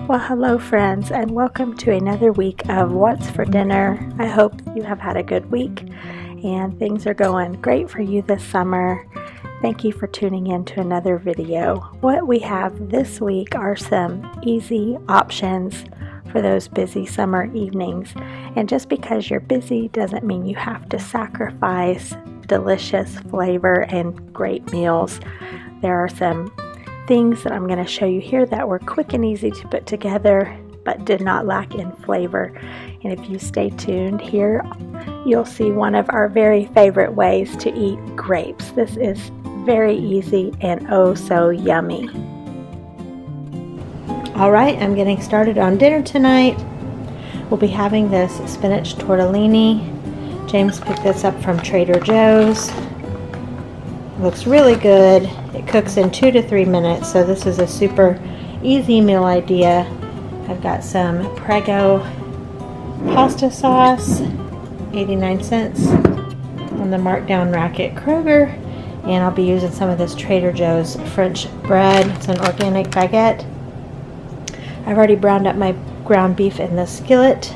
Well, hello friends, and welcome to another week of What's for Dinner. I hope you have had a good week and things are going great for you this summer. Thank you for tuning in to another video. What we have this week are some easy options for those busy summer evenings. And just because you're busy doesn't mean you have to sacrifice delicious flavor and great meals. There are some things that I'm going to show you here that were quick and easy to put together but did not lack in flavor. And if you stay tuned here, you'll see one of our very favorite ways to eat grapes. This is very easy and oh so yummy. Alright, I'm getting started on dinner tonight. We'll be having this spinach tortellini. James picked this up from Trader Joe's. Looks really good. It cooks in 2 to 3 minutes, so this is a super easy meal idea. I've got some Prego pasta sauce, 89 cents on the markdown rack at Kroger, and I'll be using some of this Trader Joe's French bread. It's an organic baguette. I've already browned up my ground beef in the skillet.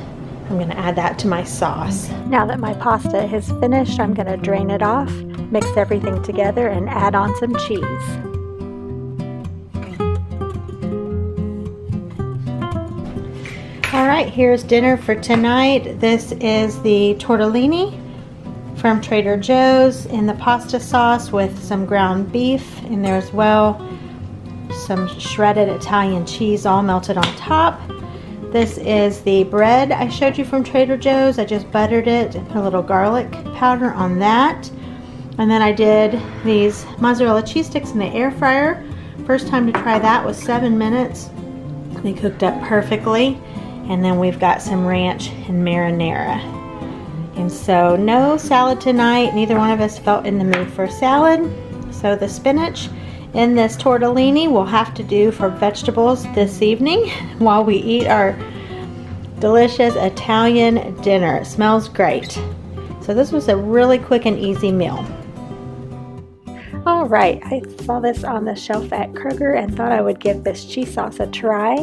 I'm going to add that to my sauce. Now that my pasta is finished, I'm going to drain it off, mix everything together, and add on some cheese. Alright, here's dinner for tonight. This is the tortellini from Trader Joe's in the pasta sauce with some ground beef in there as well. Some shredded Italian cheese all melted on top. This is the bread I showed you from Trader Joe's. I just buttered it and put a little garlic powder on that. And then I did these mozzarella cheese sticks in the air fryer. First time to try that was 7 minutes. They cooked up perfectly. And then we've got some ranch and marinara. And so no salad tonight. Neither one of us felt in the mood for salad. So the spinach in this tortellini we'll have to do for vegetables this evening while we eat our delicious Italian dinner. It smells great. So this was a really quick and easy meal. Alright, I saw this on the shelf at Kroger and thought I would give this cheese sauce a try.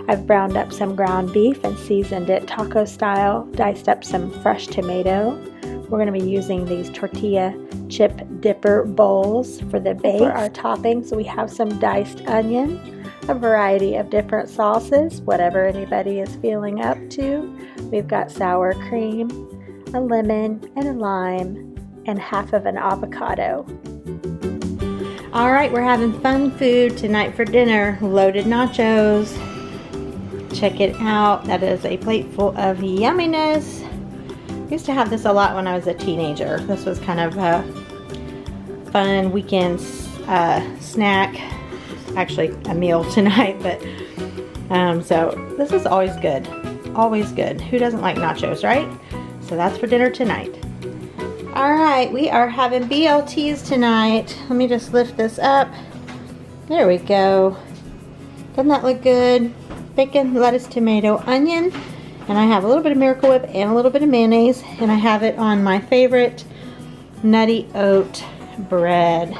I've browned up some ground beef and seasoned it taco style, diced up some fresh tomato. We're going to be using these tortilla chip dipper bowls for the base. For our toppings, we have some diced onion, a variety of different sauces, whatever anybody is feeling up to. We've got sour cream, a lemon, and a lime, and half of an avocado. Alright, we're having fun food tonight for dinner. Loaded nachos. Check it out. That is a plate full of yumminess. I used to have this a lot when I was a teenager. This was kind of a fun weekend snack. Actually a meal tonight, but so this is always good. Always good. Who doesn't like nachos, right? So that's for dinner tonight. Alright, we are having BLTs tonight. Let me just lift this up. There we go. Doesn't that look good? Bacon, lettuce, tomato, onion. And I have a little bit of Miracle Whip and a little bit of mayonnaise. And I have it on my favorite nutty oat bread.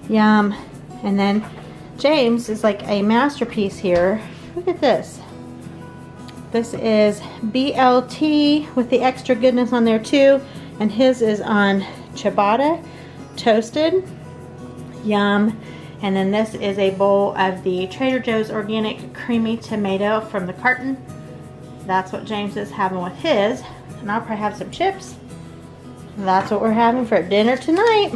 Yum. And then James is like a masterpiece here. Look at this. This is BLT with the extra goodness on there too. And his is on ciabatta, toasted. Yum. And then this is a bowl of the Trader Joe's organic creamy tomato from the carton. That's what James is having with his. And I'll probably have some chips. That's what we're having for dinner tonight.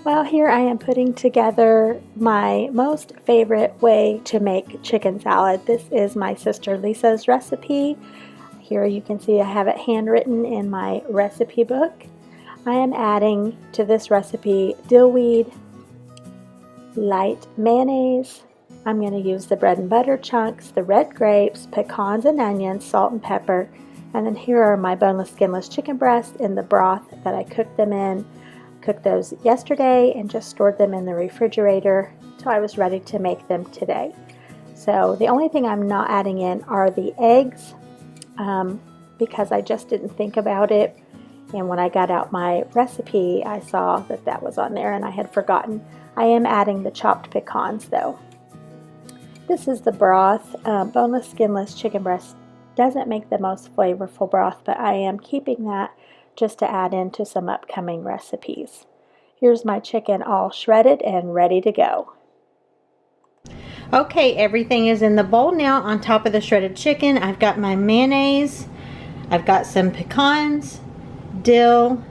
Well, here I am putting together my most favorite way to make chicken salad. This is my sister Lisa's recipe. Here you can see I have it handwritten in my recipe book. I am adding to this recipe dillweed, light mayonnaise. I'm going to use the bread and butter chunks, the red grapes, pecans and onions, salt and pepper. And then here are my boneless, skinless chicken breasts in the broth that I cooked them in. Cooked those yesterday and just stored them in the refrigerator till I was ready to make them today. So the only thing I'm not adding in are the eggs because I just didn't think about it. And when I got out my recipe, I saw that that was on there and I had forgotten. I am adding the chopped pecans though. This is the broth. Boneless, skinless chicken breast doesn't make the most flavorful broth, but I am keeping that just to add into some upcoming recipes. Here's my chicken all shredded and ready to go. Okay, everything is in the bowl now on top of the shredded chicken. I've got my mayonnaise. I've got some pecans, dill,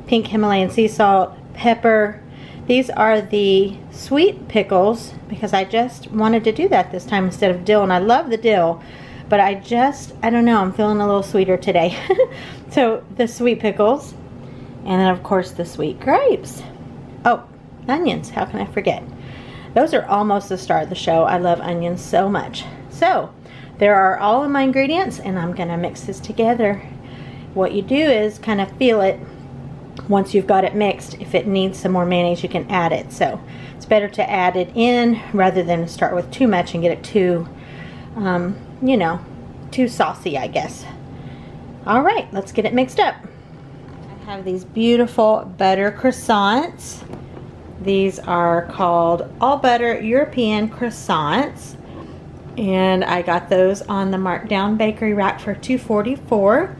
pink Himalayan sea salt, pepper. These are the sweet pickles because I just wanted to do that this time instead of dill, and I love the dill, but I don't know, I'm feeling a little sweeter today. So the sweet pickles, and then of course the sweet grapes. Oh, onions, how can I forget? Those are almost the star of the show. I love onions so much. So there are all of my ingredients, and I'm gonna mix this together. What you do is kind of feel it. Once you've got it mixed, if it needs some more mayonnaise, you can add it. So it's better to add it in rather than start with too much and get it too, you know, too saucy, I guess. All right, let's get it mixed up. I have these beautiful butter croissants. These are called all butter European croissants. And I got those on the markdown bakery rack for $2.44.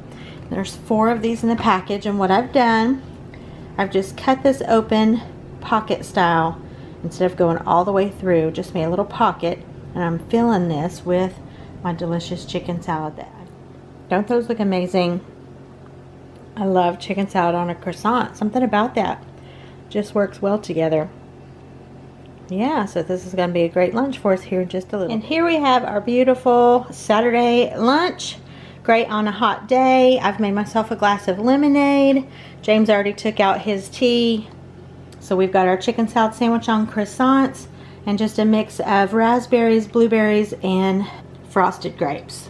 There's 4 of these in the package, and what I've done, I've just cut this open pocket style instead of going all the way through, just made a little pocket, and I'm filling this with my delicious chicken salad. Don't those look amazing? I love chicken salad on a croissant. Something about that just works well together. Yeah, so this is going to be a great lunch for us here in just a little. And here we have our beautiful Saturday lunch. Great on a hot day. I've made myself a glass of lemonade. James already took out his tea. So we've got our chicken salad sandwich on croissants and just a mix of raspberries, blueberries, and frosted grapes.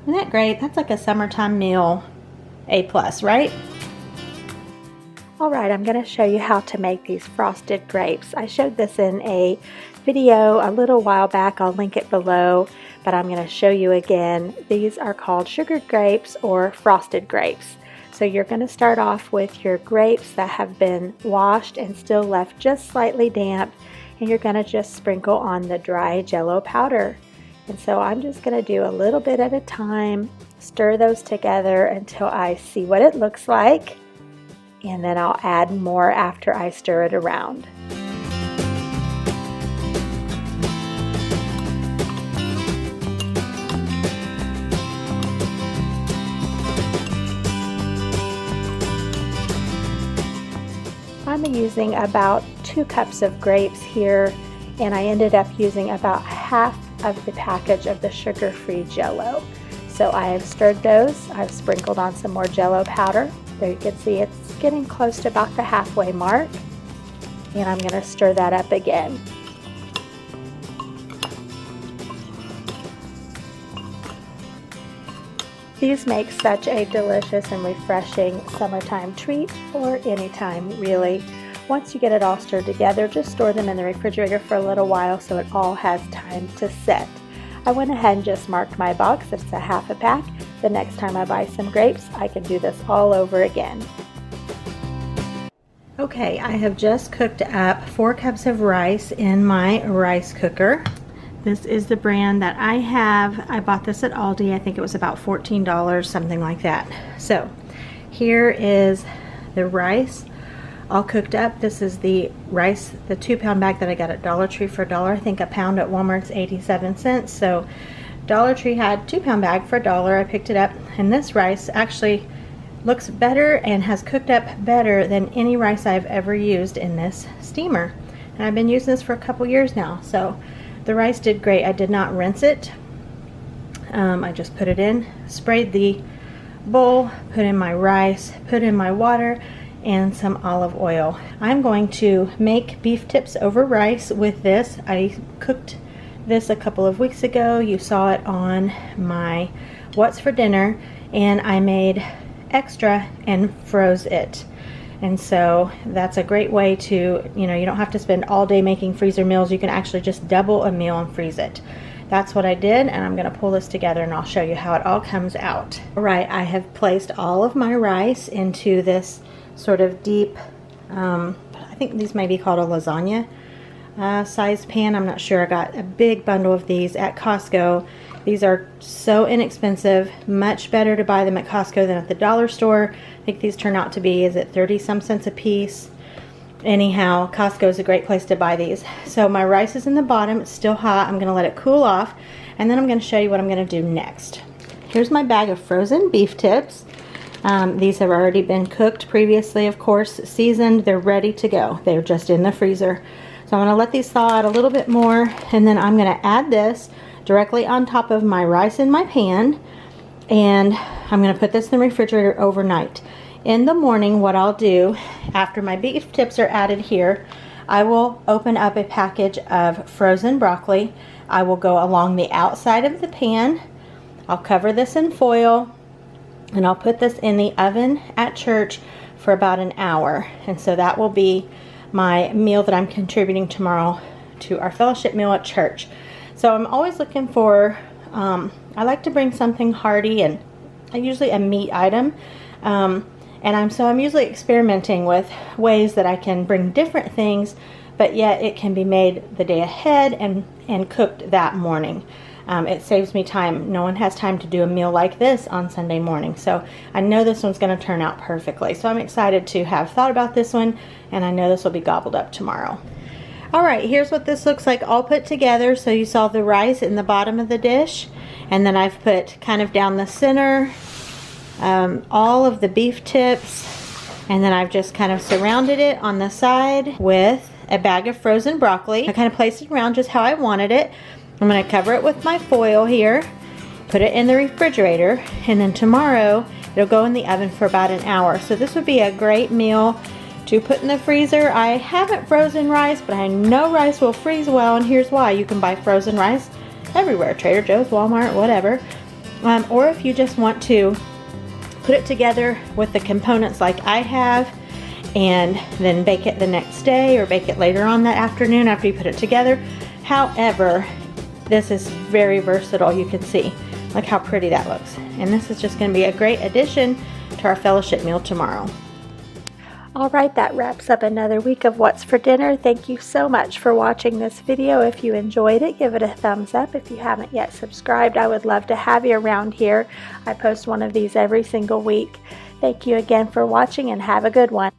Isn't that great? That's like a summertime meal, A+, right? All right, I'm going to show you how to make these frosted grapes. I showed this in a video a little while back. I'll link it below, but I'm going to show you again. These are called sugared grapes or frosted grapes. So you're going to start off with your grapes that have been washed and still left just slightly damp, and you're going to just sprinkle on the dry Jell-O powder. And so I'm just going to do a little bit at a time, stir those together until I see what it looks like. And then I'll add more after I stir it around. I'm using about 2 cups of grapes here, and I ended up using about half of the package of the sugar-free Jell-O. So I have stirred those. I've sprinkled on some more Jell-O powder. There you can see it's getting close to about the halfway mark, and I'm going to stir that up again. These make such a delicious and refreshing summertime treat, or anytime really. Once you get it all stirred together, just store them in the refrigerator for a little while so it all has time to set. I went ahead and just marked my box. It's a half a pack. The next time I buy some grapes, I can do this all over again. Okay, I have just cooked up 4 cups of rice in my rice cooker. This is the brand that I have. I bought this at Aldi. I think it was about $14, something like that. So here is the rice all cooked up. This is the rice, the 2-pound bag that I got at Dollar Tree for $1. I think a pound at Walmart's 87 cents. So Dollar Tree had 2-pound bag for $1. I picked it up, and this rice actually looks better and has cooked up better than any rice I've ever used in this steamer. And I've been using this for a couple years now. So the rice did great. I did not rinse it. I just put it in, sprayed the bowl, put in my rice, put in my water, and some olive oil. I'm going to make beef tips over rice with this. I cooked this a couple of weeks ago. You saw it on my What's for Dinner, and I made extra and froze it. And so that's a great way to, you don't have to spend all day making freezer meals. You can actually just double a meal and freeze it. That's what I did, and I'm going to pull this together and I'll show you how it all comes out. All right, I have placed all of my rice into this sort of deep, I think these may be called a lasagna size pan. I'm not sure. I got a big bundle of these at Costco. These are so inexpensive, much better to buy them at Costco than at the dollar store. I think these turn out to be, is it 30 some cents a piece? Anyhow, Costco is a great place to buy these. So my rice is in the bottom. It's still hot. I'm going to let it cool off, and then I'm going to show you what I'm going to do next. Here's my bag of frozen beef tips. These have already been cooked previously, of course, seasoned. They're ready to go. They're just in the freezer. So I'm going to let these thaw out a little bit more, and then I'm going to add this directly on top of my rice in my pan, and I'm going to put this in the refrigerator overnight. In the morning, what I'll do after my beef tips are added here, I will open up a package of frozen broccoli. I will go along the outside of the pan. I'll cover this in foil, and I'll put this in the oven at church for about an hour. And so that will be my meal that I'm contributing tomorrow to our fellowship meal at church. So I'm always looking for, I like to bring something hearty and usually a meat item. And I'm usually experimenting with ways that I can bring different things, but yet it can be made the day ahead and cooked that morning. It saves me time. No one has time to do a meal like this on Sunday morning. So I know this one's going to turn out perfectly. So I'm excited to have thought about this one, and I know this will be gobbled up tomorrow. Alright, here's what this looks like all put together. So you saw the rice in the bottom of the dish, and then I've put kind of down the center all of the beef tips, and then I've just kind of surrounded it on the side with a bag of frozen broccoli. I kind of placed it around just how I wanted it. I'm going to cover it with my foil here, put it in the refrigerator, and then tomorrow it'll go in the oven for about an hour. So this would be a great meal to put in the freezer. I haven't frozen rice, but I know rice will freeze well, and here's why. You can buy frozen rice everywhere, Trader Joe's, Walmart, whatever. Or if you just want to put it together with the components like I have, and then bake it the next day or bake it later on that afternoon after you put it together. However, this is very versatile. You can see, look how pretty that looks. And this is just going to be a great addition to our fellowship meal tomorrow. All right, that wraps up another week of What's for Dinner. Thank you so much for watching this video. If you enjoyed it, give it a thumbs up. If you haven't yet subscribed, I would love to have you around here. I post one of these every single week. Thank you again for watching, and have a good one.